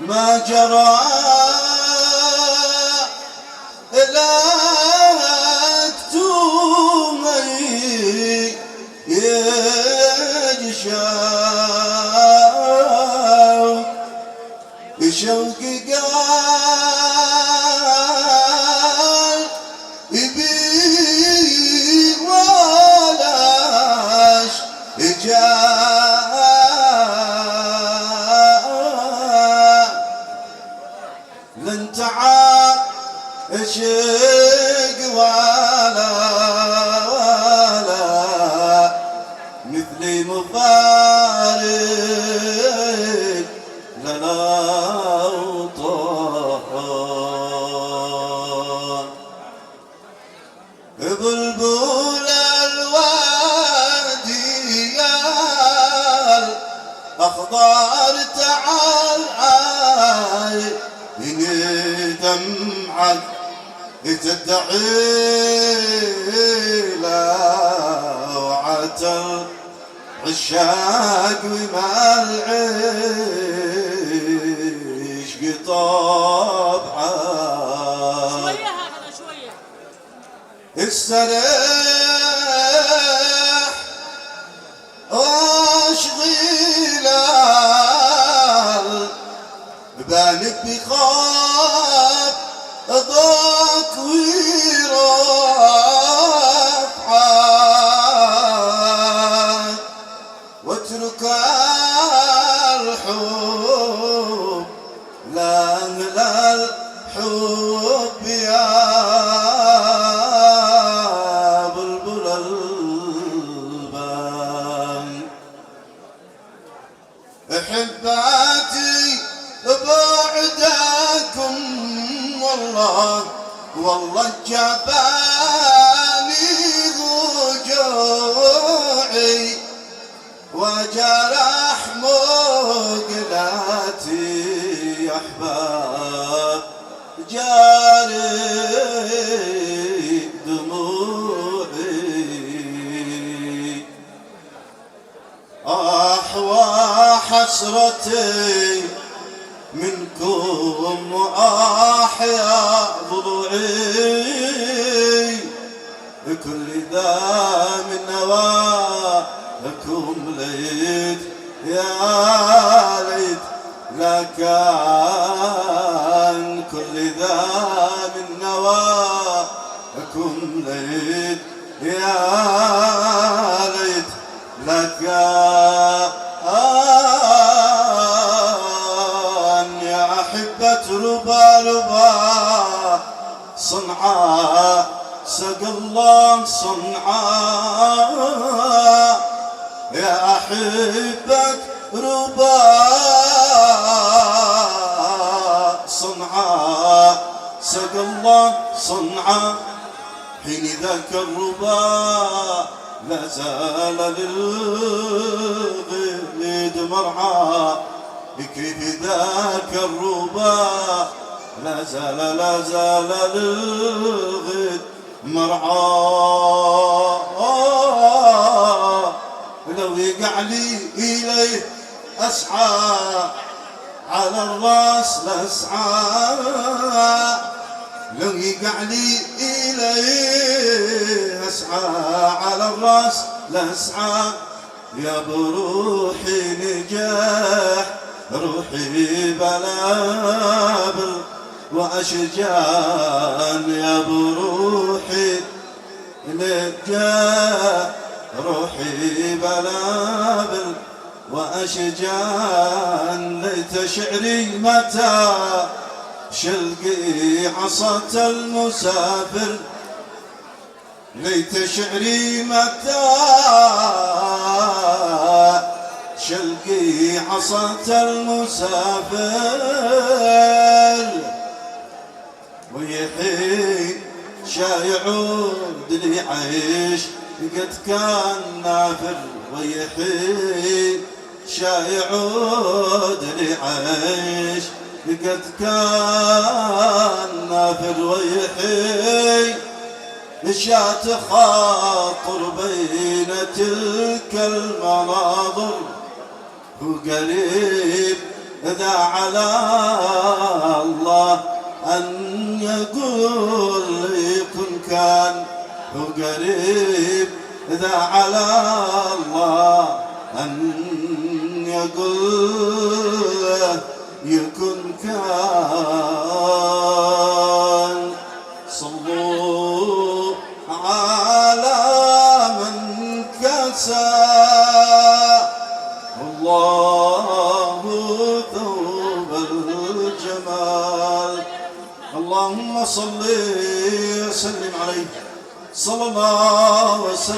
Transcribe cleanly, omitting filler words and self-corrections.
ما جرى لكتومي يجشاو بشوقي قال يبي ولاش جاء لن تعاشق ولا مثلي مفارق للأوطان بلبل الوادي الأخضر تعال من دمعك تدعي لوعة العشاق وما العشق طبعا شوية هذا شوية استريح واشغل بانك بخاف ضاك ورافعك واترك الحب لا من الحب يا بلبل البان احباتي بعدكم والله جباني رجوعي وجرح مقلاتي يا احباب جاري دموعي وحسرتي منكم وأحيا ضلوعي كل ذا من نواكم ليت يا ليت لكان كل ذا من نواكم ليت يا ليت لكان ربا صنعاء سقى الله صنعاء يا أحبك ربا صنعاء سقى الله صنعاء حين ذاك الربا لا زال للغيد مرعى كيف ذاك الربا لا زال للغد مرعى لو يقع لي إليه أسعى على الراس لأسعى لو يقع لي إليه أسعى على الراس لأسعى يا بروحي نجاح روحي بلابل وأشجان يا بروحي نجاح روحي بلابل وأشجان ليت شعري متى شلقي عصا المسافر ليت شعري متى شلقي عصا المسافر ويحيي شايعود لي عيش قد كان نافر ويحيي شايعود لي عيش قد كان نافر ويحيي شات خاطر بين تلك المناظر وقريب ذا على قول لي كن كان وقريب إذا على الله أن يقول يكن كان. صلوا على من كسى الله ثوب الجمال. اللهم صل وسلم عليه صلى الله وسلم.